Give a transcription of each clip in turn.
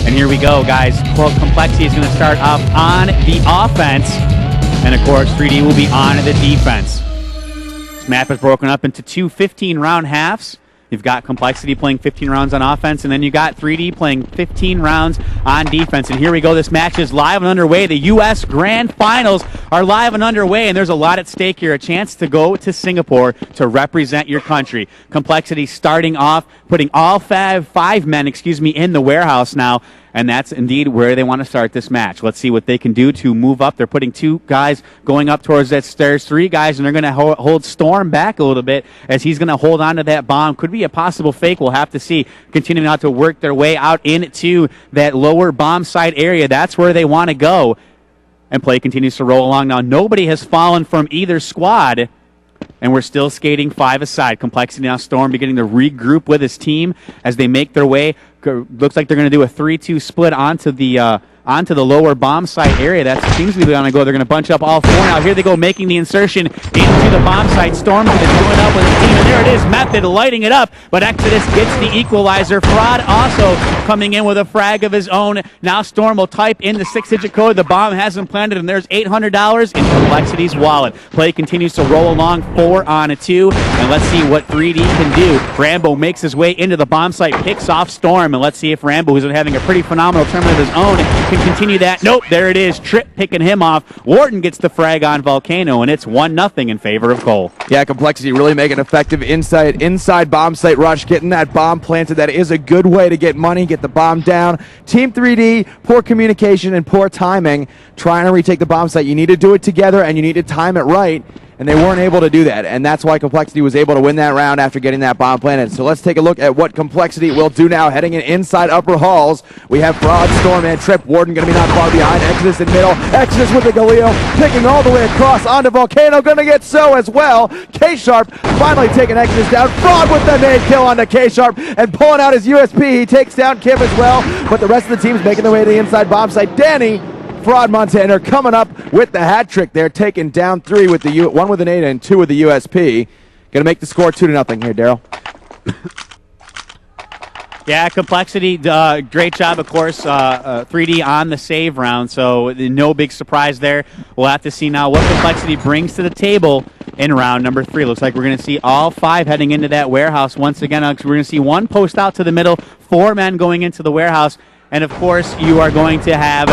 And here we go, guys. Complexity is going to start off on the offense. And, of course, 3D will be on the defense. This map is broken up into two 15-round halves. You've got Complexity playing 15 rounds on offense, and then you got 3D playing 15 rounds on defense. And here we go. This match is live and underway. The U.S. Grand Finals are live and underway, and there's a lot at stake here. A chance to go to Singapore to represent your country. Complexity starting off, putting all five men in the warehouse now. And that's indeed where they want to start this match. Let's see what they can do to move up. They're putting two guys going up towards that stairs, three guys, and they're going to hold Storm back a little bit as he's going to hold on to that bomb. Could be a possible fake. We'll have to see. Continuing out to work their way out into that lower bomb site area. That's where they want to go. And play continues to roll along. Now, nobody has fallen from either squad. And we're still skating five aside. Complexity now, Storm beginning to regroup with his team as they make their way. Looks like they're going to do a 3-2 split onto the lower bomb site area. That seems to be going to go. They're going to bunch up all four now. Here they go, making the insertion into the bomb site. Storm is going up with his team, and there it is. Method lighting it up, but Exodus gets the equalizer. Fraud also coming in with a frag of his own. Now Storm will type in the 6-digit code. The bomb hasn't planted, and there's $800 in Complexity's wallet. Play continues to roll along 4-on-2, and let's see what 3D can do. Rambo makes his way into the bomb site, picks off Storm, and let's see if Rambo, who's been having a pretty phenomenal tournament of his own, can continue that. Nope, there it is. Tripp picking him off. Warden gets the frag on Volcano, and it's 1-0 in favor of Cole. Yeah, Complexity really making effective inside bomb site rush, getting that bomb planted. That is a good way to get money, get the bomb down. Team 3D, poor communication and poor timing, trying to retake the bomb site. You need to do it together, and you need to time it right. And they weren't able to do that, and that's why Complexity was able to win that round after getting that bomb planted. So let's take a look at what Complexity will do now, heading in inside upper halls. We have Fraud, Storm, and Tripp. Warden going to be not far behind. Exodus in middle. Exodus with the Galileo, picking all the way across onto Volcano. Going to get so as well. K-Sharp finally taking Exodus down. Fraud with the nade kill onto K-Sharp and pulling out his USP. He takes down Kim as well, but the rest of the team's making their way to the inside bomb site. Danny, Fraud, Montana coming up with the hat trick there, taking down three with the one with an 8 and two with the USP. Going to make the score 2-0 here, Daryl. Yeah, Complexity, great job, of course, 3D on the save round, so no big surprise there. We'll have to see now what Complexity brings to the table in round number 3. Looks like we're going to see all five heading into that warehouse once again. We're going to see one post out to the middle, 4 men going into the warehouse. And, of course, you are going to have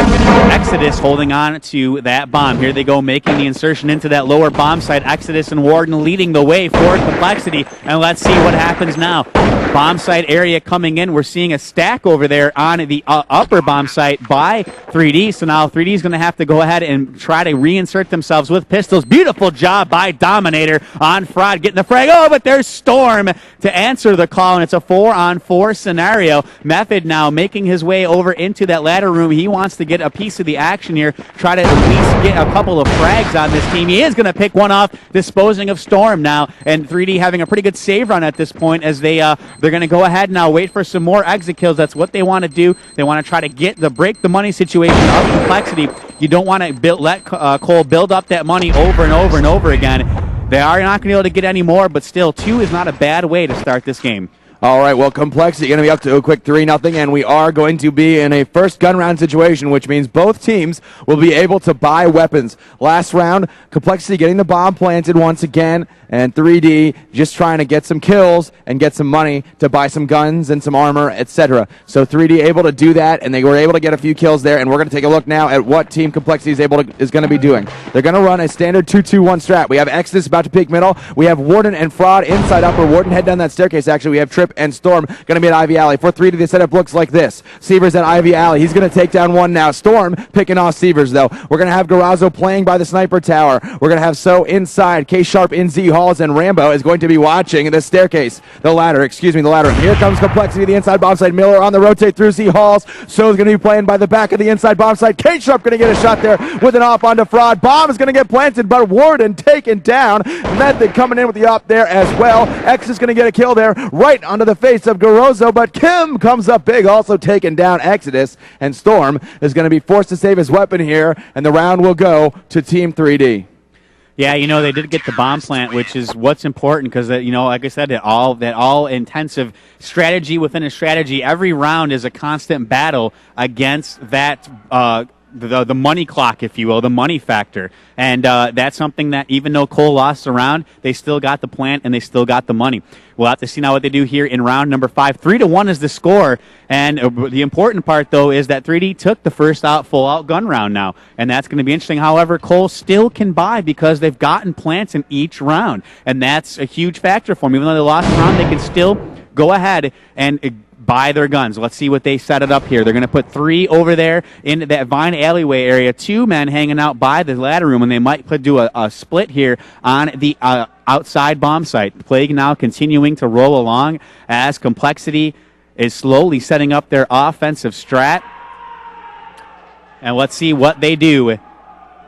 Exodus holding on to that bomb. Here they go, making the insertion into that lower bomb site. Exodus and Warden leading the way for Complexity. And let's see what happens now. Bomb site area coming in. We're seeing a stack over there on the upper bomb site by 3D. So now 3D is going to have to go ahead and try to reinsert themselves with pistols. Beautiful job by Dominator on Fraud getting the frag. Oh, but there's Storm to answer the call, and it's a 4-on-4 scenario. Method now making his way over into that ladder room. He wants to get a piece of the action here, try to at least get a couple of frags on this team. He is going to pick one off, disposing of Storm now, and 3D having a pretty good save run at this point as they're going to go ahead now, wait for some more exit kills. That's what they want to do. They want to try to break the money situation of Complexity. You don't want to let Cole build up that money over and over and over again. They are not going to be able to get any more, but still, 2 is not a bad way to start this game. All right, well, Complexity going to be up to a quick 3-0, and we are going to be in a first gun round situation, which means both teams will be able to buy weapons. Last round, Complexity getting the bomb planted once again, and 3D just trying to get some kills and get some money to buy some guns and some armor, etc. So 3D able to do that, and they were able to get a few kills there, and we're going to take a look now at what Team Complexity is going to be doing. They're going to run a standard 2-2-1 strat. We have Exodus about to peek middle. We have Warden and Fraud inside upper. Warden head down that staircase, actually. We have Tripp and Storm going to be at Ivy Alley. For 3D, the setup looks like this. Severs at Ivy Alley. He's going to take down one now. Storm picking off Severs, though. We're going to have Garazzo playing by the sniper tower. We're going to have So inside. K-Sharp in Z Halls, and Rambo is going to be watching the staircase. The ladder. Here comes Complexity, the inside bomb site. Miller on the rotate through Z Halls. So is going to be playing by the back of the inside bomb site. K-Sharp going to get a shot there with an op onto Fraud. Bomb is going to get planted, but Warden taken down. Method coming in with the op there as well. X is going to get a kill there right onto the face of Garozo, but Kim comes up big, also taking down Exodus, and Storm is going to be forced to save his weapon here, and the round will go to Team 3D. Yeah, they did get the bomb plant, which is what's important because, like I said, that all intensive strategy within a strategy, every round is a constant battle against that the money clock, if you will, the money factor. And that's something that even though Cole lost a round, they still got the plant and they still got the money. We'll have to see now what they do here in round number 5. 3-1 is the score. And the important part, though, is that 3D took the first full-out gun round now. And that's going to be interesting. However, Cole still can buy because they've gotten plants in each round. And that's a huge factor for them. Even though they lost a round, they can still go ahead and buy their guns. Let's see what they set it up here. They're going to put 3 over there in that Vine alleyway area. 2 men hanging out by the ladder room, and they might do a split here on the outside bomb site. Plague now continuing to roll along as Complexity is slowly setting up their offensive strat. And let's see what they do.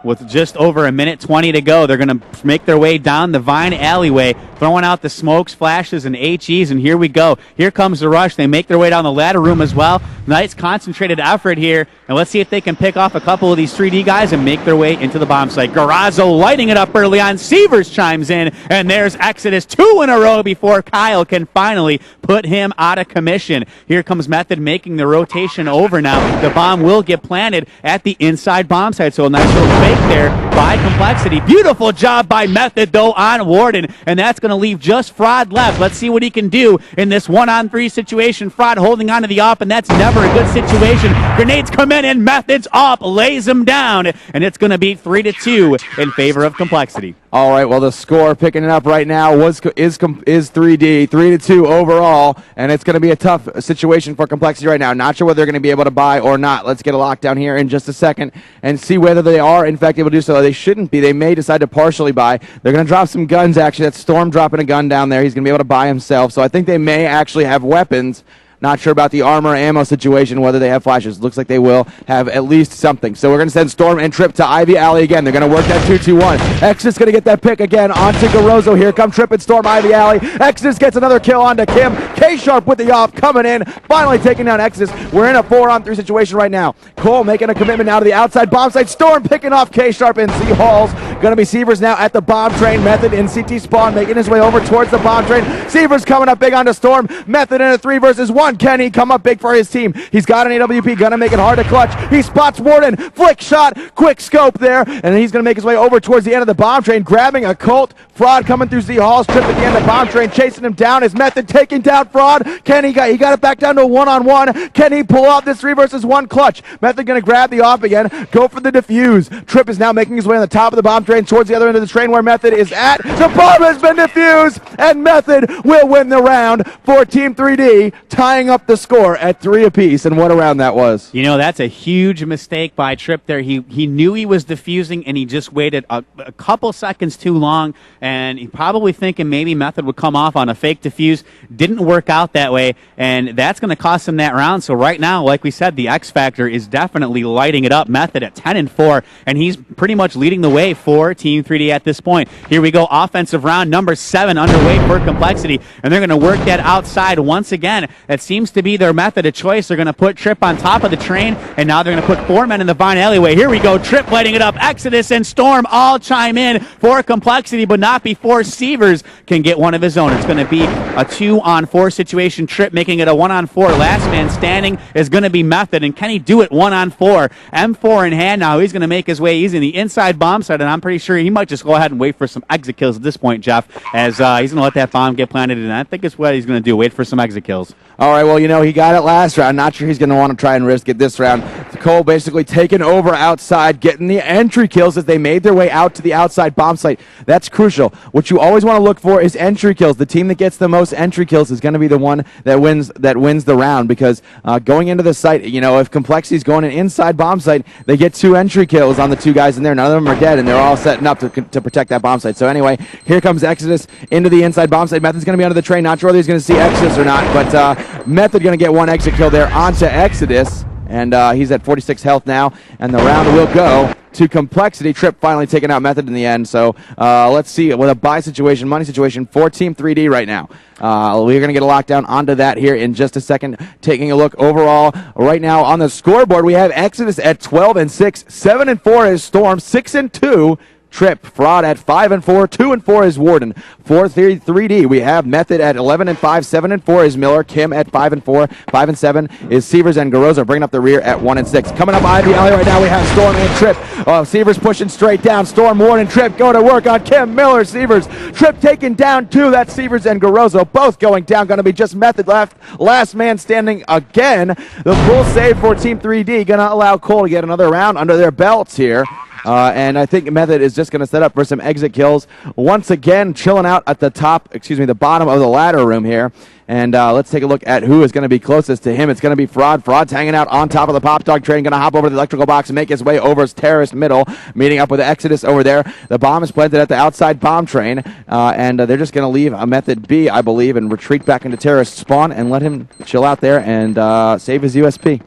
With just over 1:20 to go, they're going to make their way down the Vine alleyway, throwing out the smokes, flashes, and HEs, and here we go. Here comes the rush. They make their way down the ladder room as well. Nice concentrated effort here, and let's see if they can pick off a couple of these 3D guys and make their way into the bomb site. Garazzo lighting it up early on. Severs chimes in, and there's Exodus 2 in a row before Kyle can finally put him out of commission. Here comes Method making the rotation over now. The bomb will get planted at the inside bomb site, so a nice little fake there by Complexity. Beautiful job by Method, though, on Warden, and that's going to leave just Fraud left. Let's see what he can do in this 1-on-3 situation. Fraud holding on to the op, and that's never a good situation. Grenades come in, and Method's op lays him down, and it's going to be 3-2 in favor of Complexity. All right, well, the score picking it up right now is 3D, 3-2 overall, and it's going to be a tough situation for Complexity right now. Not sure whether they're going to be able to buy or not. Let's get a lockdown here in just a second and see whether they are, in fact, able to do so. They shouldn't be. They may decide to partially buy. They're going to drop some guns, actually. That's Storm dropping a gun down there. He's going to be able to buy himself, so I think they may actually have weapons. Not sure about the armor ammo situation, whether they have flashes. Looks like they will have at least something. So we're going to send Storm and Trip to Ivy Alley again. They're going to work that 2-2-1. Exodus going to get that pick again onto Garozo. Here come Trip and Storm, Ivy Alley. Exodus gets another kill onto Kim. K-Sharp with the off coming in, finally taking down Exodus. We're in a 4-on-3 situation right now. Cole making a commitment now to the outside bomb site. Storm picking off K-Sharp and Z Halls. Going to be Severs now at the bomb train. Method in CT spawn, making his way over towards the bomb train. Severs coming up big onto Storm. Method in a 3 versus 1. Kenny come up big for his team. He's got an AWP, gonna make it hard to clutch. He spots Warden, flick shot, quick scope there, and he's gonna make his way over towards the end of the bomb train, grabbing a Colt. Fraud coming through Z Hall's Trip at the end of the bomb train, chasing him down. His Method taking down Fraud. He got it back down to a 1-on-1. Can he pull off this 3 versus 1 clutch? Method gonna grab the off again, go for the defuse. Trip is now making his way on the top of the bomb train towards the other end of the train where Method is at. The bomb has been defused, and Method will win the round for Team 3D, tying up the score at 3 apiece. And what a round that was. That's a huge mistake by Trip there. He knew he was defusing, and he just waited a couple seconds too long, and he probably thinking maybe Method would come off on a fake defuse. Didn't work out that way, and that's going to cost him that round. So right now, like we said, the X Factor is definitely lighting it up. Method at 10-4, and he's pretty much leading the way for Team 3D at this point. Here we go, offensive round number 7 underway for Complexity, and they're going to work that outside once again. That seems to be their method of choice. They're going to put Trip on top of the train, and now they're going to put 4 men in the Vine alleyway. Here we go, Trip lighting it up. Exodus and Storm all chime in for Complexity, but not before Severs can get one of his own. It's going to be a 2-on-4 situation. Trip making it a 1-on-4. Last man standing is going to be Method, and can he do it 1-on-4? M4 in hand now. He's going to make his way. He's in the inside bomb site, and I'm pretty sure he might just go ahead and wait for some exit kills at this point, Jeff, as he's going to let that bomb get planted, and I think it's what he's going to do, wait for some exit kills. All right, well, he got it last round. Not sure he's going to want to try and risk it this round. Cole basically taking over outside, getting the entry kills as they made their way out to the outside bomb site. That's crucial. What you always want to look for is entry kills. The team that gets the most entry kills is going to be the one that wins the round, because going into the site, if Complexity's going an inside bomb site, they get 2 entry kills on the 2 guys in there. None of them are dead, and they're all setting up to protect that bomb site. So anyway, here comes Exodus into the inside bomb site. Method's going to be under the train. Not sure whether he's going to see Exodus or not, but Method going to get 1 exit kill there onto Exodus, and he's at 46 health now, and the round will go to Complexity. Trip finally taking out Method in the end. So let's see with a buy situation, money situation for Team 3D right now. We're going to get a lockdown onto that here in just a second. Taking a look overall right now on the scoreboard, we have Exodus at 12-6, 7-4 is Storm, 6-2. Tripp. Fraud at 5-4. 2-4 is Warden. 3D, we have Method at 11-5. 7-4 is Miller. Kim at 5-4. 5-7 is Severs and Garozo bringing up the rear at 1-6. Coming up behind the alley right now, we have Storm and Tripp. Severs pushing straight down. Storm, Warden, Tripp going to work on Kim, Miller, Severs. Tripp taking down 2. That's Severs and Garozo both going down. Going to be just Method left. Last man standing again. The full save for Team 3D. Going to allow Cole to get another round under their belts here. And I think Method is just going to set up for some exit kills. Once again, chilling out at the the bottom of the ladder room here. And let's take a look at who is going to be closest to him. It's going to be Fraud. Fraud's hanging out on top of the pop dog train. Going to hop over to the electrical box and make his way over Terrace middle, meeting up with Exodus over there. The bomb is planted at the outside bomb train. And they're just going to leave a Method B, I believe, and retreat back into Terrace spawn and let him chill out there and save his USP.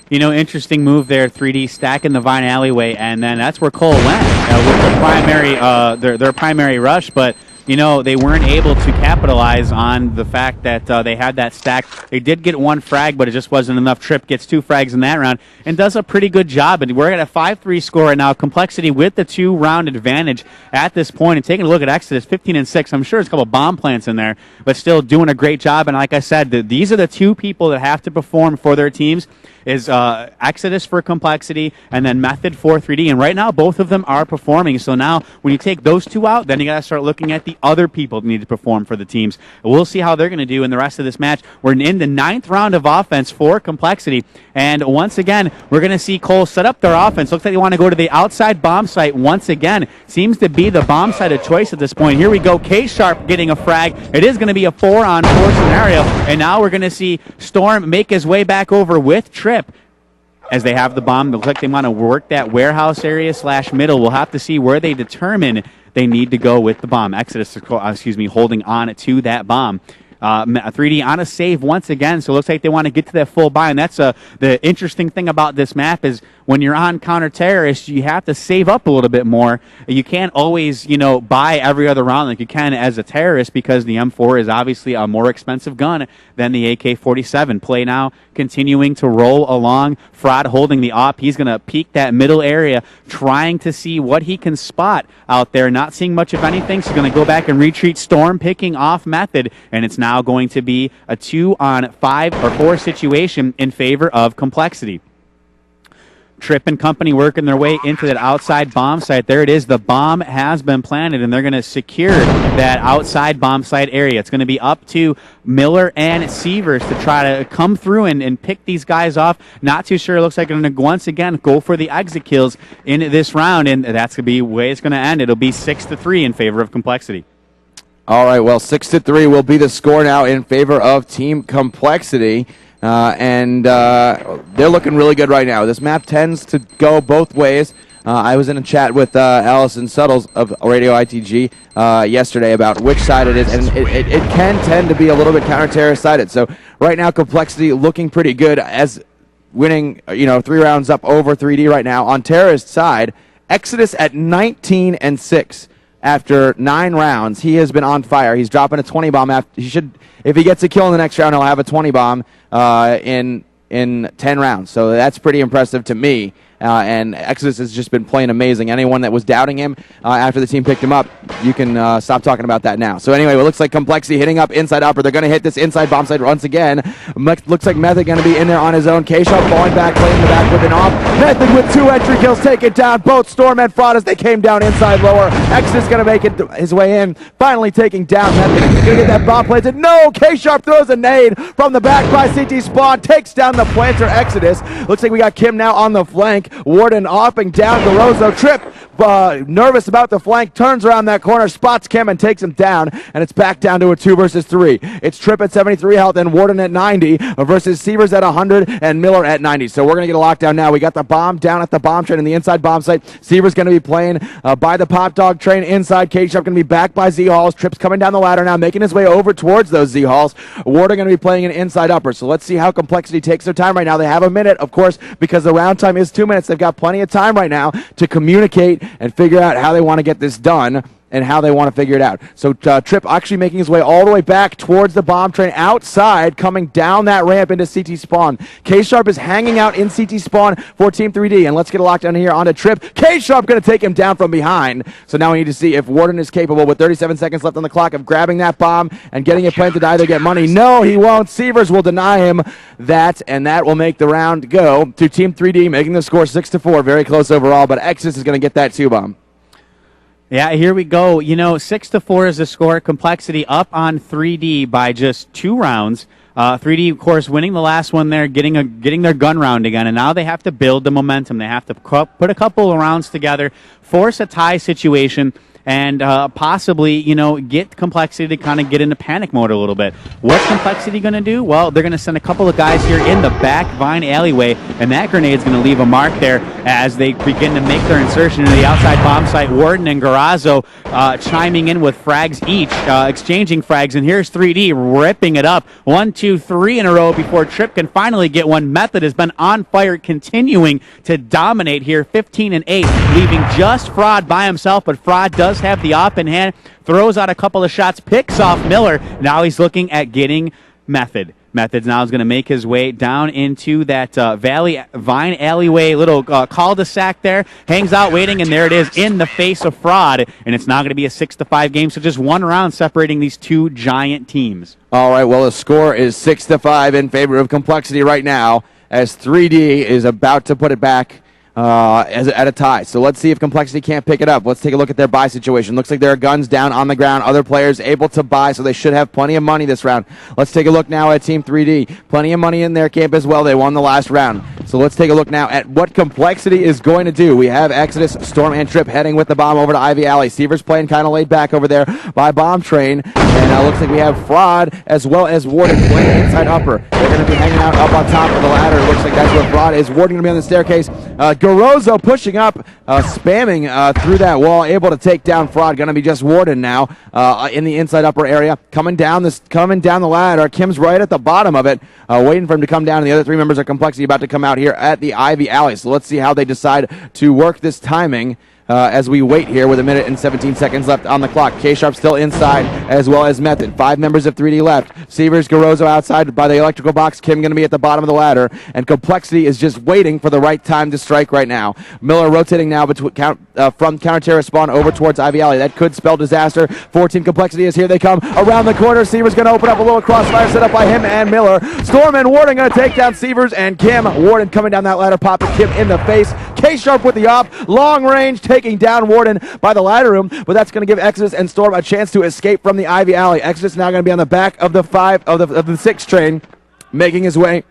You know, interesting move there, 3D stacking the Vine alleyway, and then that's where Cole went with the primary, their primary rush. But you know, they weren't able to capitalize on the fact that they had that stack. They did get 1 frag, but it just wasn't enough. Tripp gets 2 frags in that round and does a pretty good job. And we're at a 5-3 score right now. Complexity with the 2-round advantage at this point. And taking a look at Exodus, 15-6. I'm sure there's a couple bomb plants in there, but still doing a great job. And like I said, these are the 2 people that have to perform for their teams. Is Exodus for Complexity and then Method for 3D. And right now, both of them are performing. So now, when you take those 2 out, then you got to start looking at the other people that need to perform for the teams. We'll see how they're going to do in the rest of this match. We're in the 9th round of offense for Complexity. And once again, we're going to see Cole set up their offense. Looks like they want to go to the outside bomb site once again. Seems to be the bomb site of choice at this point. Here we go. K-Sharp getting a frag. It is going to be a 4-on-4 scenario. And now we're going to see Storm make his way back over with Tripp. As they have the bomb, it looks like they want to work that warehouse area / middle. We'll have to see where they determine they need to go with the bomb. Exodus, holding on to that bomb. 3D on a save once again, so it looks like they want to get to that full buy. And that's the interesting thing about this map is when you're on counter-terrorist, you have to save up a little bit more. You can't always, buy every other round like you can as a terrorist because the M4 is obviously a more expensive gun than the AK-47. Play now continuing to roll along. Fraud holding the op. He's going to peek that middle area, trying to see what he can spot out there. Not seeing much of anything, so going to go back and retreat. Storm picking off Method, and it's now going to be a 2-on-5 or 4 situation in favor of Complexity. Tripp and company working their way into that outside bomb site. There it is. The bomb has been planted, and they're going to secure that outside bomb site area. It's going to be up to Miller and Severs to try to come through and pick these guys off. Not too sure. It looks like they're going to once again go for the exit kills in this round, and that's going to be the way it's going to end. It'll be 6-3 in favor of Complexity. All right, well, 6-3 will be the score now in favor of Team Complexity. And they're looking really good right now. This map tends to go both ways. I was in a chat with Allison Suttles of Radio ITG yesterday about which side it is, and it can tend to be a little bit counter-terrorist sided. So right now, Complexity looking pretty good as winning, 3 rounds up over 3D right now. On terrorist side, Exodus at 19-6. After 9 rounds, he has been on fire. He's dropping a 20 bomb. If he gets a kill in the next round, he'll have a 20 bomb in 10 rounds. So that's pretty impressive to me. And Exodus has just been playing amazing. Anyone that was doubting him after the team picked him up, you can stop talking about that now. So anyway, it looks like Complexity hitting up inside upper. They're going to hit this inside bomb site once again. Looks like Method going to be in there on his own. K-Sharp falling back, playing the back with an off. Method with 2 entry kills, take it down. Both Storm and Fraud as they came down inside lower. Exodus going to make it his way in, finally taking down Method. Going to get that bomb planted. No! K-Sharp throws a nade from the back by CT Spawn, takes down the planter Exodus. Looks like we got Kim now on the flank. Warden offing down Garozo. Tripp, nervous about the flank, turns around that corner, spots Kim and takes him down, and it's back down to a 2 versus 3. It's Tripp at 73 health and Warden at 90 versus Severs at 100 and Miller at 90. So we're going to get a lockdown now. We got the bomb down at the bomb train in the inside bomb site. Severs going to be playing by the pop dog train inside. K-Sharp going to be back by Z-Halls. Tripp's coming down the ladder now, making his way over towards those Z-Halls. Warden going to be playing an inside upper. So let's see how Complexity takes their time right now. They have a minute, of course, because the round time is 2 minutes. They've got plenty of time right now to communicate and figure out how they want to get this done. and how they want to figure it out. So Tripp actually making his way all the way back towards the bomb train outside, coming down that ramp into CT spawn. K-Sharp is hanging out in CT spawn for Team 3D, and let's get a lockdown here onto Tripp. K-Sharp going to take him down from behind. So now we need to see if Warden is capable, with 37 seconds left on the clock, of grabbing that bomb and getting it planted to either get money. No, he won't. Sievers will deny him that, and that will make the round go to Team 3D, making the score 6-4. Very close overall, but Exodus is going to get that 2-bomb. Yeah, here we go. 6-4 is the score. Complexity up on 3D by just 2 rounds. 3D, of course, winning the last one there, getting their gun round again, and now they have to build the momentum. They have to put a couple of rounds together, force a tie situation, and possibly, get Complexity to kind of get into panic mode a little bit. What's Complexity going to do? Well, they're going to send a couple of guys here in the back Vine alleyway, and that grenade's going to leave a mark there as they begin to make their insertion into the outside bomb site. Warden and Garazzo chiming in with frags each, exchanging frags, and here's 3D ripping it up. 1, 2, 3 in a row before Tripp can finally get one. Method has been on fire, continuing to dominate here, 15-8, leaving just Fraud by himself, but Fraud does have the op in hand, throws out a couple of shots, picks off Miller. Now he's looking at getting Method. Methods now is going to make his way down into that Vine alleyway, little cul-de-sac there, hangs out waiting, and there it is in the face of Fraud, and it's now going to be a 6-5 game, so just one round separating these two giant teams. All right, well, the score is 6-5 in favor of Complexity right now, as 3D is about to put it back at a tie. So let's see if Complexity can't pick it up. Let's take a look at their buy situation. Looks like there are guns down on the ground. Other players able to buy, so they should have plenty of money this round. Let's take a look now at Team 3D. Plenty of money in their camp as well. They won the last round. So let's take a look now at what Complexity is going to do. We have Exodus, Storm, and Tripp heading with the bomb over to Ivy Alley. Sievers playing kind of laid back over there by Bomb Train. And looks like we have Fraud as well as Warden playing inside upper. They're going to be hanging out up on top of the ladder. It looks like that's where Fraud is. Warden going to be on the staircase. Garozo pushing up, spamming through that wall, able to take down Fraud. Going to be just Warden now in the inside upper area. Coming down the ladder. Kim's right at the bottom of it, waiting for him to come down. And the other 3 members of Complexity about to come out here at the Ivy Alley. So let's see how they decide to work this timing. As we wait here with 1 minute and 17 seconds left on the clock. K-Sharp still inside, as well as Method. 5 members of 3D left. Sievers, Garozo outside by the electrical box. Kim going to be at the bottom of the ladder. And Complexity is just waiting for the right time to strike right now. Miller rotating now from counter-terror spawn over towards Ivy Alley. That could spell disaster for Team Complexity as here they come around the corner. Sievers going to open up a little crossfire set up by him and Miller. Storm and Warden going to take down Sievers and Kim. Warden coming down that ladder, popping Kim in the face. K-Sharp with the op. Long range, taking down Warden by the ladder room, but that's going to give Exodus and Storm a chance to escape from the Ivy Alley. Exodus now going to be on the back of the 6 train, making his way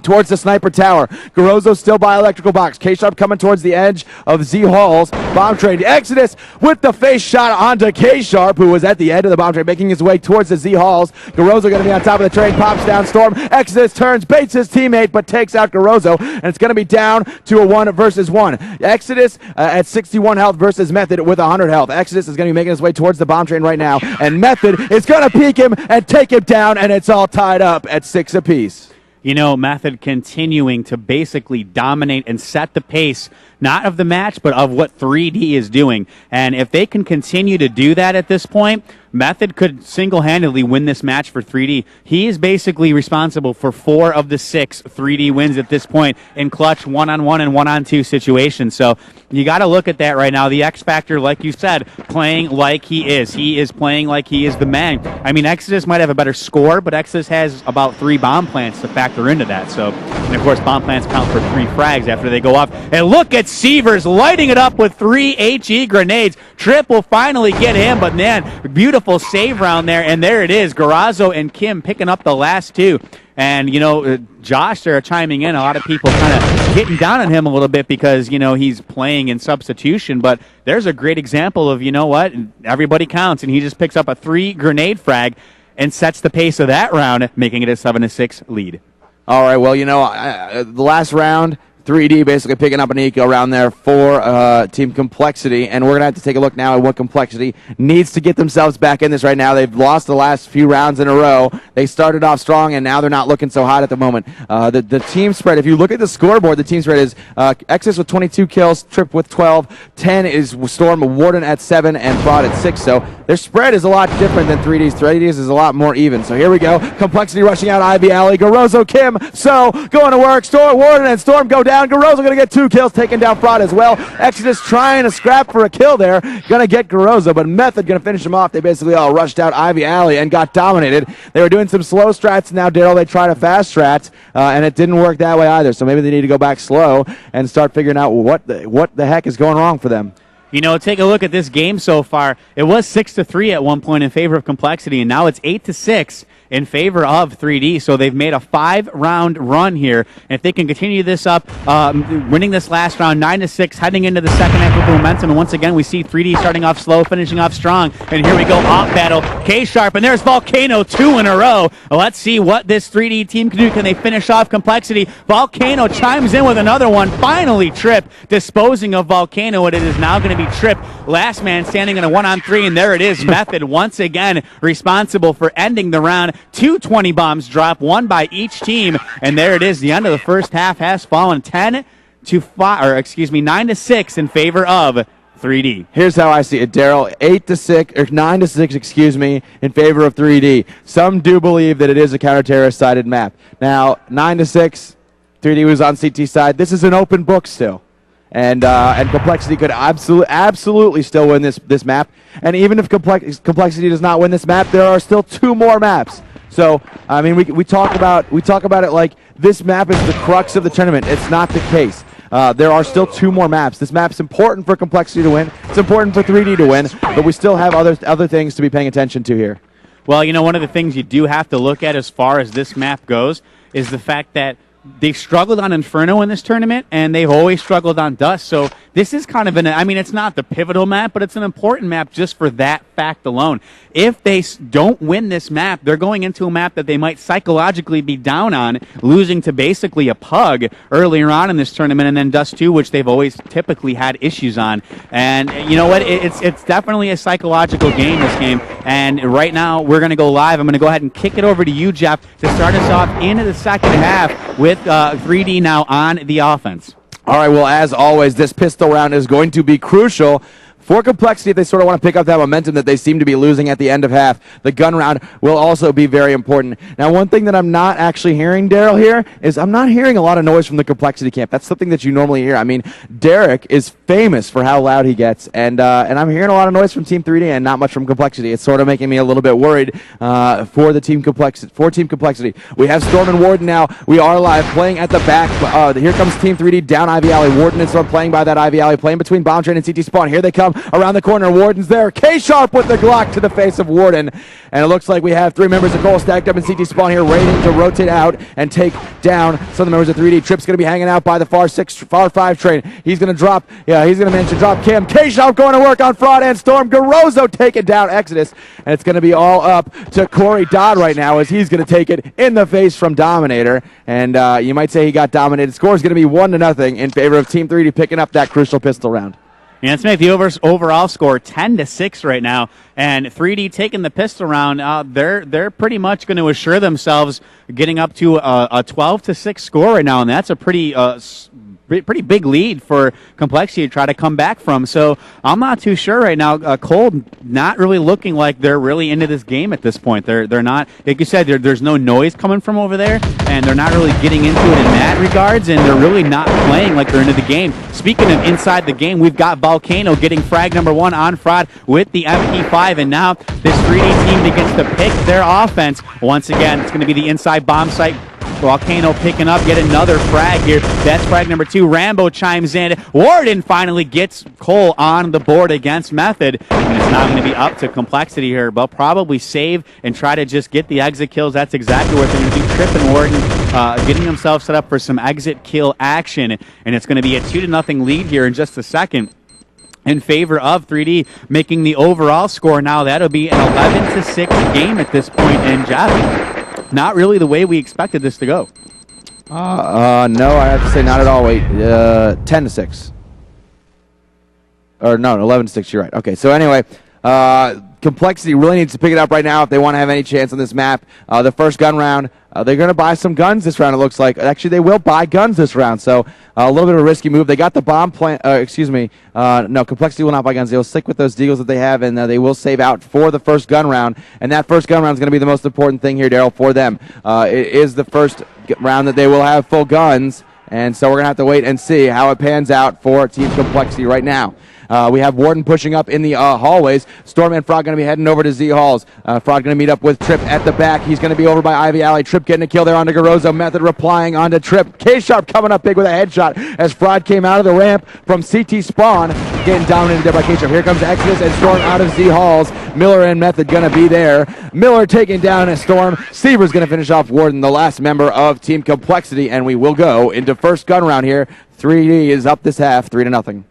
towards the sniper tower. Garozo still by electrical box. K-Sharp coming towards the edge of Z Halls. Bomb train. Exodus with the face shot onto K-Sharp, who was at the end of the bomb train, making his way towards the Z Halls. Garozo going to be on top of the train. Pops down Storm. Exodus turns, baits his teammate, but takes out Garozo, and it's going to be down to a 1 versus 1. Exodus at 61 health versus Method with 100 health. Exodus is going to be making his way towards the bomb train right now, and Method is going to peek him and take him down, and it's all tied up at 6 apiece. Method continuing to basically dominate and set the pace, not of the match, but of what 3D is doing. And if they can continue to do that at this point, Method could single-handedly win this match for 3D. He is basically responsible for 4 of the 6 3D wins at this point in clutch 1-on-1 and 1-on-2 situations. So you got to look at that right now. The X Factor, like you said, playing like he is. He is playing like he is the man. I mean, Exodus might have a better score, but Exodus has about 3 bomb plants to factor into that. So, and of course, bomb plants count for 3 frags after they go off. And look at Sievers lighting it up with 3 HE grenades. Tripp will finally get him, but man, beautiful save round there, and there it is. Garazzo and Kim picking up the last 2. And, Josh there chiming in. A lot of people kind of getting down on him a little bit because, he's playing in substitution. But there's a great example of, everybody counts, and he just picks up a 3 grenade frag and sets the pace of that round, making it a 7-6 lead. All right, well, the last round, 3D basically picking up an eco around there for Team Complexity, and we're going to have to take a look now at what Complexity needs to get themselves back in this right now. They've lost the last few rounds in a row. They started off strong, and now they're not looking so hot at the moment. The team spread, if you look at the scoreboard, the team spread is Exodus with 22 kills, Trip with 12, 10 is Storm, Warden at 7, and Fraud at 6. So their spread is a lot different than 3D's. 3D's is a lot more even. So here we go. Complexity rushing out Ivy Alley. Garozo, Kim, So going to work. Warden and Storm go down. Garozo going to get 2 kills, taking down Fraud as well. Exodus trying to scrap for a kill there. Going to get Garozo, but Method going to finish him off. They basically all rushed out Ivy Alley and got dominated. They were doing some slow strats. Now, Daryl, they tried a fast strat, and it didn't work that way either. So maybe they need to go back slow and start figuring out what the heck is going wrong for them. You know, take a look at this game so far. It was 6-3 at one point in favor of Complexity, and now it's 8-6 in favor of 3D. So they've made a 5-round run here. And if they can continue this up, winning this last round, 9-6, heading into the second half with momentum. And once again, we see 3D starting off slow, finishing off strong. And here we go, off battle. K-Sharp, and there's Volcano, 2 in a row. Let's see what this 3D team can do. Can they finish off Complexity? Volcano chimes in with another one. Finally, Trip disposing of Volcano, and it is now going to be Trip, last man standing in a 1-on-3, and there it is. Method once again responsible for ending the round. 2 20 bombs drop, 1 by each team, and there it is. The end of the first half has fallen 9-6 in favor of 3D. Here's how I see it, Daryl. 8-6 or 9-6, excuse me, in favor of 3D. Some do believe that it is a counter-terrorist sided map. Now, 9-6, 3D was on CT side. This is an open book still. And Complexity could absolutely still win this map. And even if Complexity does not win this map, there are still 2 more maps. So I mean, we talk about it like this map is the crux of the tournament. It's not the case. There are still 2 more maps. This map's important for Complexity to win. It's important for 3D to win, but we still have other things to be paying attention to here. Well, you know, one of the things you do have to look at as far as this map goes is the fact that they've struggled on Inferno in this tournament, and they've always struggled on Dust. So this is kind of I mean, it's not the pivotal map, but it's an important map just for that fact alone. If they don't win this map, they're going into a map that they might psychologically be down on, losing to basically a pug earlier on in this tournament, and then Dust 2, which they've always typically had issues on. And you know what? It's definitely a psychological game, this game. And right now, we're going to go live. I'm going to go ahead and kick it over to you, Jeff, to start us off into the second half with 3D now on the offense. All right, well, as always, this pistol round is going to be crucial for Complexity if they sort of want to pick up that momentum that they seem to be losing at the end of half. The gun round will also be very important. Now, one thing that I'm not actually hearing, Daryl, here is I'm not hearing a lot of noise from the Complexity camp. That's something that you normally hear. I mean, Derek is famous for how loud he gets, and I'm hearing a lot of noise from Team 3D and not much from Complexity. It's sort of making me a little bit worried for Team Complexity. We have Storm and Warden now. We are live, playing at the back. Here comes Team 3D down Ivy Alley. Warden and Storm playing by that Ivy Alley, playing between Bomb Train and CT Spawn. Here they come around the corner. Warden's there. K-Sharp with the Glock to the face of Warden. And it looks like we have 3 members of Goal stacked up in CT Spawn here, waiting to rotate out and take down some of the members of 3D. Trip's going to be hanging out by the far 5 train. He's going to drop, he's going to manage to drop Kim. K-Sharp going to work on Fraud and Storm. Garozo taking down Exodus. And it's going to be all up to Corey Dodd right now as he's going to take it in the face from Dominator. And you might say he got dominated. Score is going to be 1-0 in favor of Team 3D picking up that crucial pistol round. Yeah, let's make the overall score 10-6 right now, and 3D taking the pistol round. They're pretty much going to assure themselves getting up to a 12-6 score right now, and that's a pretty big lead for Complexity to try to come back from. So I'm not too sure right now. Cold not really looking like they're really into this game at this point. They're not, like you said, there's no noise coming from over there, and they're not really getting into it in that regards, and they're really not playing like they're into the game. Speaking of inside the game, we've got Volcano getting frag number 1 on Fraud with the MP5, and now this 3D team begins to pick their offense. Once again, it's going to be the inside bomb site. Volcano picking up yet another frag here. That's frag number 2. Rambo chimes in. Warden finally gets Cole on the board against Method. And it's now going to be up to Complexity here. They'll probably save and try to just get the exit kills. That's exactly what they're going to do. Trip and Warden getting themselves set up for some exit kill action. And it's going to be a 2-0 lead here in just a second in favor of 3D, making the overall score now. That'll be an 11-6 game at this point. And Jeff, not really the way we expected this to go. No, I have to say not at all. Wait, 10-6. Or no, 11-6. You're right. Okay, so anyway, Complexity really needs to pick it up right now if they want to have any chance on this map. The first gun round, they're going to buy some guns this round, it looks like. Actually, they will buy guns this round, so a little bit of a risky move. They got the bomb plant. No, Complexity will not buy guns. They will stick with those deals that they have, and they will save out for the first gun round. And that first gun round is going to be the most important thing here, Daryl, for them. It is the first round that they will have full guns, and so we're going to have to wait and see how it pans out for Team Complexity right now. We have Warden pushing up in the hallways. Storm and Frog going to be heading over to Z Halls. Frog going to meet up with Trip at the back. He's going to be over by Ivy Alley. Trip getting a kill there onto Garozo. Method replying onto Trip. K-Sharp coming up big with a headshot as Frog came out of the ramp from CT spawn. Getting dominated there by K-Sharp. Here comes Exodus and Storm out of Z Halls. Miller and Method going to be there. Miller taking down a Storm. Seaver's going to finish off Warden, the last member of Team Complexity, and we will go into first gun round here. 3D is up this half, 3-0.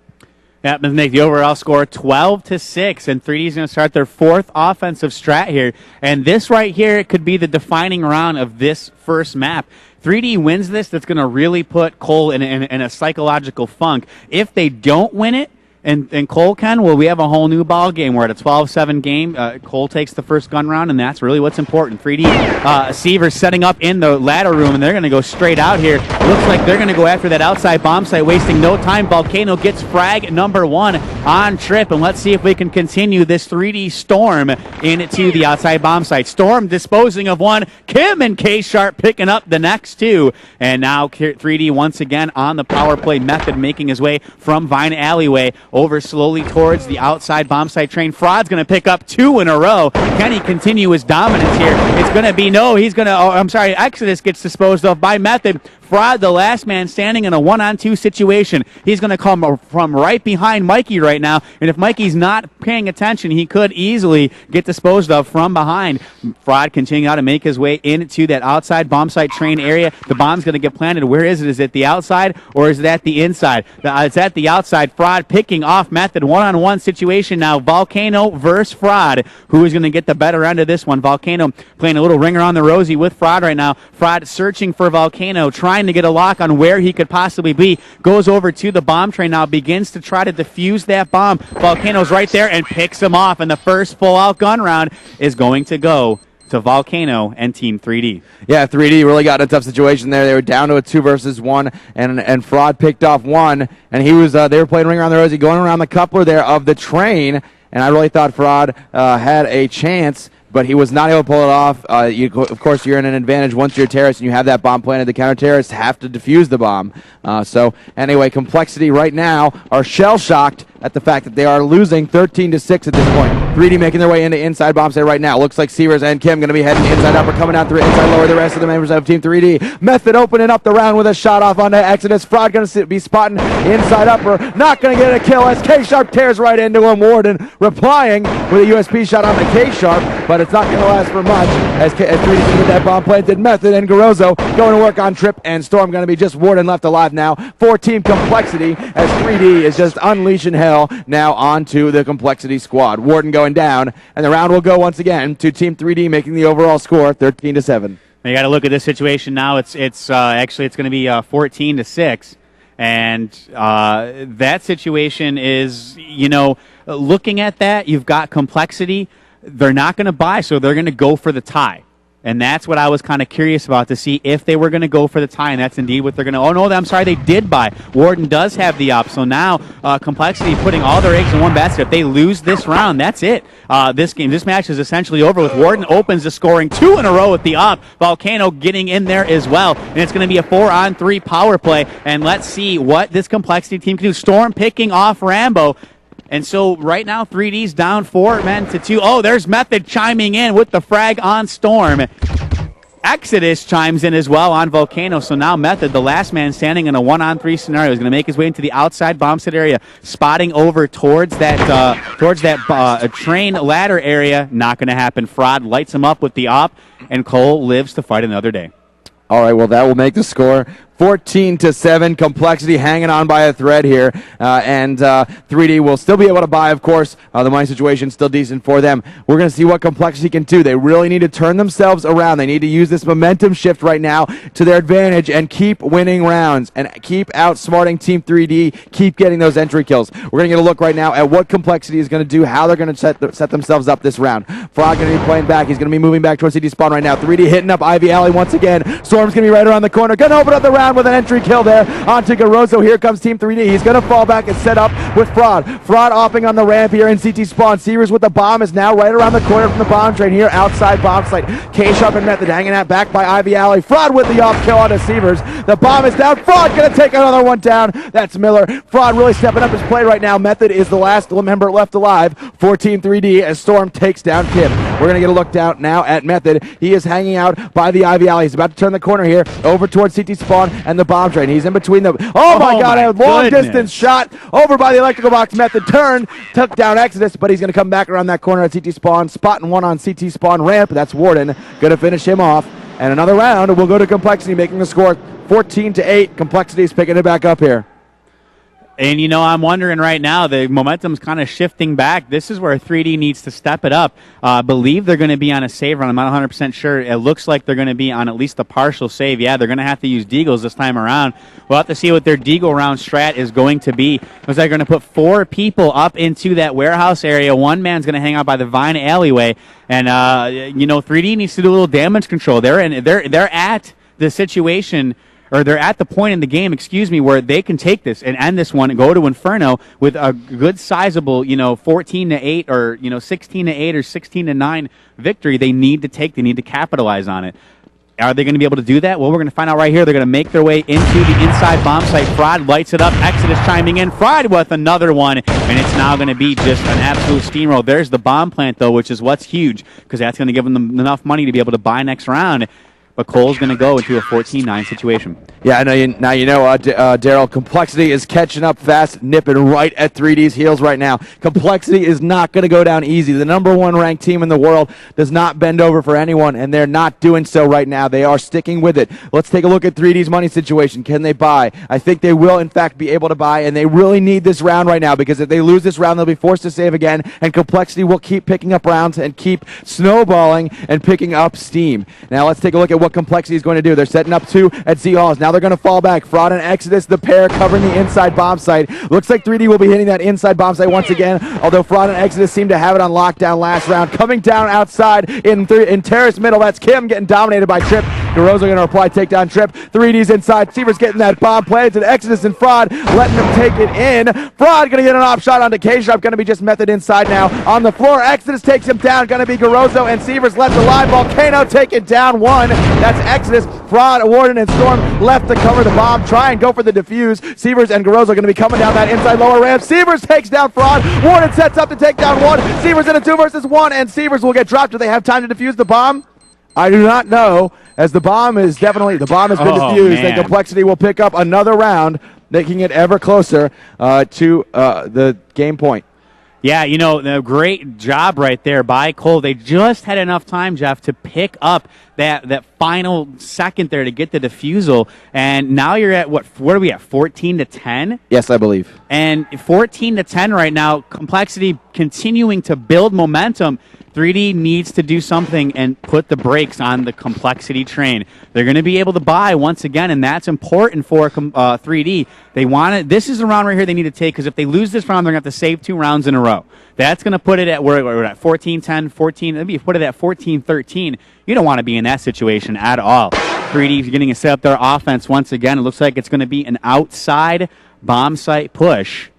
That would make the overall score 12-6, and 3D is going to start their fourth offensive strat here. And this right here could be the defining round of this first map. 3D wins this, that's going to really put Cole in a psychological funk. If they don't win it, and Cole can, well, we have a whole new ball game. We're at a 12-7 game. Cole takes the first gun round, and that's really what's important. 3D Seaver's setting up in the ladder room, and they're going to go straight out here. Looks like they're going to go after that outside bomb site, wasting no time. Volcano gets frag number 1 on Trip, and let's see if we can continue this 3D Storm into the outside bomb site. Storm disposing of one. Kim and K-Sharp picking up the next 2. And now 3D once again on the power play. Method making his way from Vine Alleyway over slowly towards the outside bomb site train. Fraud's going to pick up 2 in a row. Can he continue his dominance here? It's going to be no. He's going to, Exodus gets disposed of by Method. Fraud, the last man standing in a 1-on-2 situation. He's going to come from right behind Mikey right now, and if Mikey's not paying attention, he could easily get disposed of from behind. Fraud continuing out to make his way into that outside bomb site train area. The bomb's going to get planted. Where is it? Is it the outside, or is it at the inside? It's at the outside. Fraud picking off Method. 1-on-1 situation now. Volcano versus Fraud. Who is going to get the better end of this one? Volcano playing a little ringer on the rosy with Fraud right now. Fraud searching for Volcano, trying to get a lock on where he could possibly be. Goes over to the bomb train now, begins to try to defuse that bomb. Volcano's right there and picks him off, and the first full-out gun round is going to go to Volcano and Team 3D. Yeah, 3D really got in a tough situation there. They were down to a 2 versus 1, and Fraud picked off 1, and he was they were playing ringer on the rosy, going around the coupler there of the train, and I really thought Fraud had a chance, but he was not able to pull it off. Of course, you're in an advantage once you're a terrorist and you have that bomb planted. The counter-terrorists have to defuse the bomb. So anyway, Complexity right now are shell-shocked at the fact that they are losing 13-6 at this point. 3D making their way into inside bomb site right now. Looks like Seavers and Kim going to be heading inside upper, coming out through inside lower. The rest of the members of Team 3D. Method opening up the round with a shot off onto Exodus. Fraud going to be spotting inside upper. Not going to get a kill as K-Sharp tears right into him. Warden replying with a USP shot on the K-Sharp, but it's not going to last for much as 3D can get that bomb planted. Method and Garozo going to work on Trip, and Storm going to be just Warden left alive now for Team Complexity as 3D is just unleashing hell now onto the Complexity squad. Warden going down, and the round will go once again to Team 3D, making the overall score 13-7. You got to look at this situation now. It's actually going to be 14-6, and that situation is, looking at that, you've got Complexity. They're not going to buy, so they're going to go for the tie. And that's what I was kind of curious about, to see if they were going to go for the tie, and that's indeed what they're going to. Oh, no, I'm sorry, they did buy. Warden does have the op, so now Complexity putting all their eggs in one basket. If they lose this round, that's it. This match is essentially over with. Warden opens the scoring 2 in a row with the op. Volcano getting in there as well, and it's going to be a 4-on-3 power play, and let's see what this Complexity team can do. Storm picking off Rambo. And so right now, 3D's down 4-2. Oh, there's Method chiming in with the frag on Storm. Exodus chimes in as well on Volcano. So now Method, the last man standing in a 1-on-3 scenario, is going to make his way into the outside bomb set area, spotting over towards that train ladder area. Not going to happen. Fraud lights him up with the op, and Cole lives to fight another day. All right, well, that will make the score 14-7. Complexity hanging on by a thread here, and 3D will still be able to buy, of course. The money situation still decent for them. We're going to see what Complexity can do. They really need to turn themselves around. They need to use this momentum shift right now to their advantage and keep winning rounds and keep outsmarting Team 3D, keep getting those entry kills. We're going to get a look right now at what Complexity is going to do, how they're going to set themselves up this round. Frog going to be playing back. He's going to be moving back towards CT spawn right now. 3D hitting up Ivy Alley once again. Storm's going to be right around the corner. Going to open up the round with an entry kill there onto Garozo. Here comes Team 3D. He's going to fall back and set up with Fraud. Fraud opping on the ramp here in CT spawn. Seavers with the bomb is now right around the corner from the bomb train here outside bomb site. K-Sharp and Method hanging out back by Ivy Alley. Fraud with the off kill onto Seavers. The bomb is down. Fraud going to take another one down. That's Miller. Fraud really stepping up his play right now. Method is the last member left alive for Team 3D as Storm takes down Kim. We're going to get a look down now at Method. He is hanging out by the Ivy Alley. He's about to turn the corner here over towards CT spawn and the bomb train. He's in between them. Oh my God, a long distance shot over by the electrical box. Method turned, took down Exodus, but he's going to come back around that corner at CT spawn, spotting one on CT spawn ramp. That's Warden. Going to finish him off. And another round will go to Complexity, making the score 14-8. Complexity is picking it back up here. And, you know, I'm wondering right now, the momentum's kind of shifting back. This is where 3D needs to step it up. I believe they're going to be on a save run. I'm not 100% sure. It looks like they're going to be on at least a partial save. Yeah, they're going to have to use Deagles this time around. We'll have to see what their Deagle round strat is going to be. Looks like they're going to put 4 people up into that warehouse area. One man's going to hang out by the Vine alleyway. And, you know, 3D needs to do a little damage control. They're at the situation, or they're at the point in the game, where they can take this and end this one and go to Inferno with a good sizable, 14-8 or, 16-8 or 16-9 victory. They need to capitalize on it. Are they going to be able to do that? Well, we're going to find out right here. They're going to make their way into the inside bomb site. Fraud lights it up. Exodus chiming in. Fraud with another one, and it's now going to be just an absolute steamroll. There's the bomb plant, though, which is what's huge, because that's going to give them enough money to be able to buy next round. But Cole's going to go into a 14-9 situation. Yeah, I know. Daryl, Complexity is catching up fast, nipping right at 3D's heels right now. Complexity is not going to go down easy. The #1 ranked team in the world does not bend over for anyone, and they're not doing so right now. They are sticking with it. Let's take a look at 3D's money situation. Can they buy? I think they will, in fact, be able to buy, and they really need this round right now, because if they lose this round, they'll be forced to save again, and Complexity will keep picking up rounds and keep snowballing and picking up steam. Now let's take a look at what Complexity is going to do. They're setting up 2 at Z Halls. Now they're going to fall back. Fraud and Exodus, the pair covering the inside bomb site. Looks like 3D will be hitting that inside bomb site once again, although Fraud and Exodus seem to have it on lockdown last round. Coming down outside in terrace middle, that's Kim getting dominated by Trip. Garozo going to reply takedown Trip. 3D's inside. Seaver's getting that bomb planted. Exodus and Fraud letting them take it in. Fraud going to get an off shot onto K-Sharp. Going to be just Method inside now on the floor. Exodus takes him down. Going to be Garozo, and Seaver's left alive. Volcano taking down 1. That's Exodus. Fraud, Warden, and Storm left to cover the bomb. Try and go for the defuse. Seavers and Garozo are going to be coming down that inside lower ramp. Seavers takes down Fraud. Warden sets up to take down 1. Seavers in a 2 versus 1, and Seavers will get dropped. Do they have time to defuse the bomb? I do not know, as the bomb has been defused, and Complexity will pick up another round, making it ever closer to the game point. Yeah, a great job right there by Cole. They just had enough time, Jeff, to pick up that final second there to get the defusal. And now you're at, what are we at, 14-10? Yes, I believe. And 14-10 right now, Complexity continuing to build momentum. 3D needs to do something and put the brakes on the Complexity train. They're going to be able to buy once again, and that's important for 3D. They want it. This is a round right here they need to take, because if they lose this round, they're going to have to save 2 rounds in a row. That's going to put it at, we're at 14-10, 14. Maybe you put it at 14-13. You don't want to be in that situation at all. 3D is getting to set up their offense once again. It looks like it's going to be an outside bomb site push,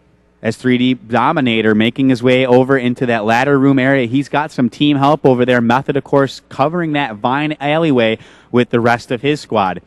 as 3D Dominator making his way over into that ladder room area. He's got some team help over there. Method, of course, covering that Vine alleyway with the rest of his squad.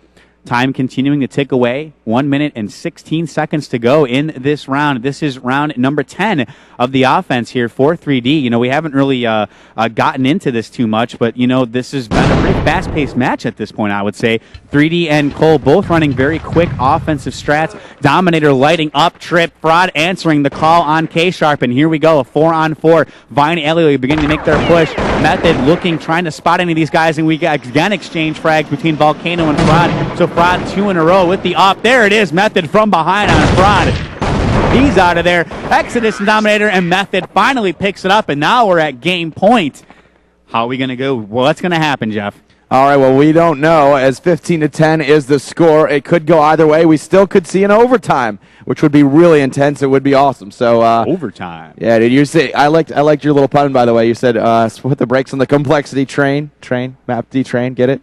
Time continuing to tick away. 1 minute and 16 seconds to go in this round. This is round number 10 of the offense here for 3D. You know, we haven't really gotten into this too much, but, you know, this has been a pretty fast-paced match at this point, I would say. 3D and Cole both running very quick offensive strats. Dominator lighting up, trip, Fraud answering the call on K-Sharp, and here we go, a 4-on-4. Vine Elliott beginning to make their push. Method looking, trying to spot any of these guys, and we got again exchange frags between Volcano and Fraud. So Fraud 2 in a row with the up. There it is, Method from behind on Fraud. He's out of there. Exodus and Dominator, and Method finally picks it up, and now we're at game point. How are we going to go? What's going to happen, Jeff? All right, well, we don't know, as 15-10 is the score. It could go either way. We still could see an overtime, which would be really intense. It would be awesome. So overtime. Yeah, did you say? I liked your little pun, by the way. You said put the brakes on the complexity train, map D train. Get it?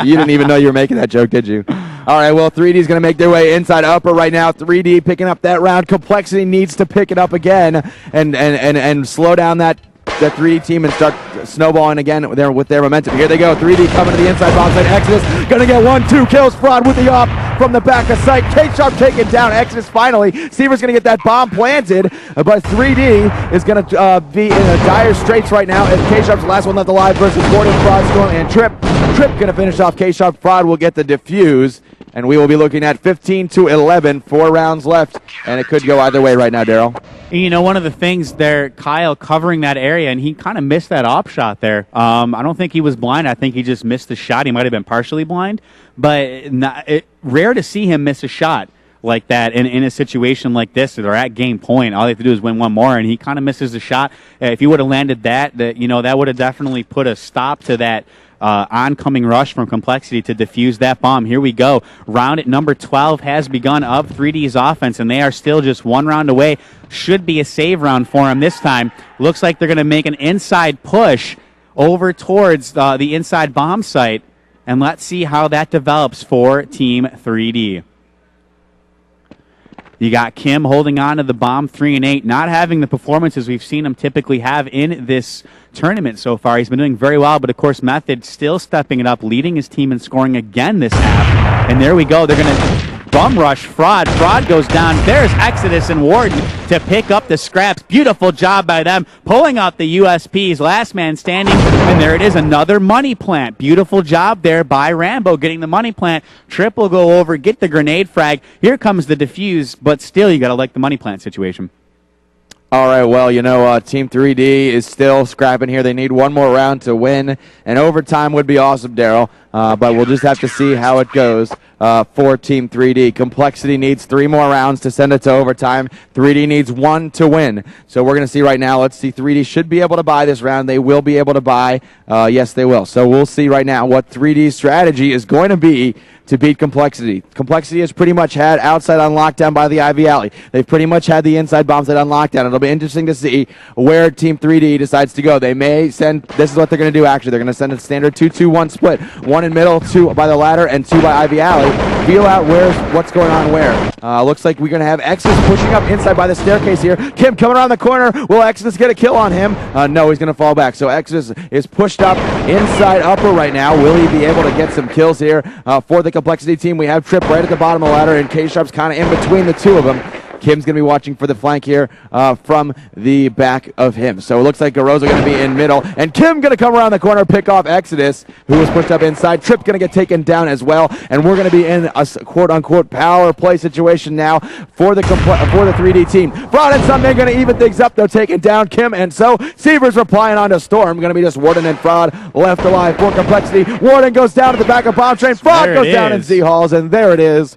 You didn't even know you were making that joke, did you? All right, well, 3D is going to make their way inside upper right now. 3D picking up that round. Complexity needs to pick it up again and slow down that 3D team and start snowballing again with their momentum. Here they go. 3D coming to the inside bomb site. Exodus going to get 1-2 kills. Fraud with the op from the back of sight. K-Sharp taken down. Exodus finally. Seaver's going to get that bomb planted, but 3D is going to be in a dire straits right now as K-Sharp's the last one left alive versus Gordon, Fraud, Storm, and Trip. Trip going to finish off K-Sharp. Fraud will get the defuse, and we will be looking at 15-11. 4 rounds left, and it could go either way right now, Daryl. You know, one of the things there, Kyle covering that area, and he kind of missed that op shot there. I don't think he was blind. I think he just missed the shot. He might have been partially blind, but rare to see him miss a shot like that in a situation like this. They're at game point. All they have to do is win one more, and he kind of misses the shot. If he would have landed that would have definitely put a stop to that oncoming rush from Complexity to defuse that bomb. Here we go. Round number 12 has begun of 3D's offense, and they are still just 1 round away. Should be a save round for them this time. Looks like they're going to make an inside push over towards the inside bomb site, and let's see how that develops for Team 3D. You got Kim holding on to the bomb 3 and 8, not having the performances we've seen him typically have in this tournament so far. He's been doing very well, but of course Method still stepping it up, leading his team in scoring again this half. And there we go. They're going to bum rush Fraud. Fraud goes down. There's Exodus and Warden to pick up the scraps. Beautiful job by them, pulling out the USPs. Last man standing, and there it is, another money plant. Beautiful job there by Rambo getting the money plant. Trip will go over, get the grenade frag. Here comes the defuse, but still you got to like the money plant situation. All right, well, Team 3D is still scrapping here. They need one more round to win, and overtime would be awesome, Daryl, but we'll just have to see how it goes for Team 3D. Complexity needs 3 more rounds to send it to overtime. 3D needs 1 to win. So we're going to see right now. Let's see. 3D should be able to buy this round. They will be able to buy. Yes, they will. So we'll see right now what 3D's strategy is going to be to beat Complexity. Complexity has pretty much had outside on lockdown by the Ivy Alley. They've pretty much had the inside bomb set on lockdown. It'll be interesting to see where Team 3D decides to go. They may send, this is what they're going to do actually. They're going to send a standard 2-2-1 split. 1 in middle, 2 by the ladder, and 2 by Ivy Alley. Feel out what's going on where. Looks like we're going to have Exodus pushing up inside by the staircase here. Kim coming around the corner. Will Exodus get a kill on him? No, he's going to fall back. So Exodus is pushed up inside upper right now. Will he be able to get some kills here for the Complexity team? We have Trip right at the bottom of the ladder, and K-Sharp's kind of in between the two of them. Kim's going to be watching for the flank here from the back of him. So it looks like Garoza going to be in middle, and Kim going to come around the corner, pick off Exodus, who was pushed up inside. Trip going to get taken down as well, and we're going to be in a quote-unquote power play situation now for the 3D team. Fraud and Sunday going to even things up, though, taking down Kim, and so Seavers replying on to Storm. Going to be just Warden and Fraud left alive for Complexity. Warden goes down to the back of Bomb Train. Fraud goes down in Z-Halls, and there it is.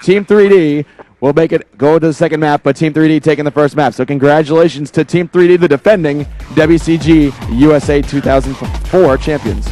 Team 3D will make it go to the second map, but Team 3D taking the first map. So congratulations to Team 3D, the defending WCG USA 2004 champions.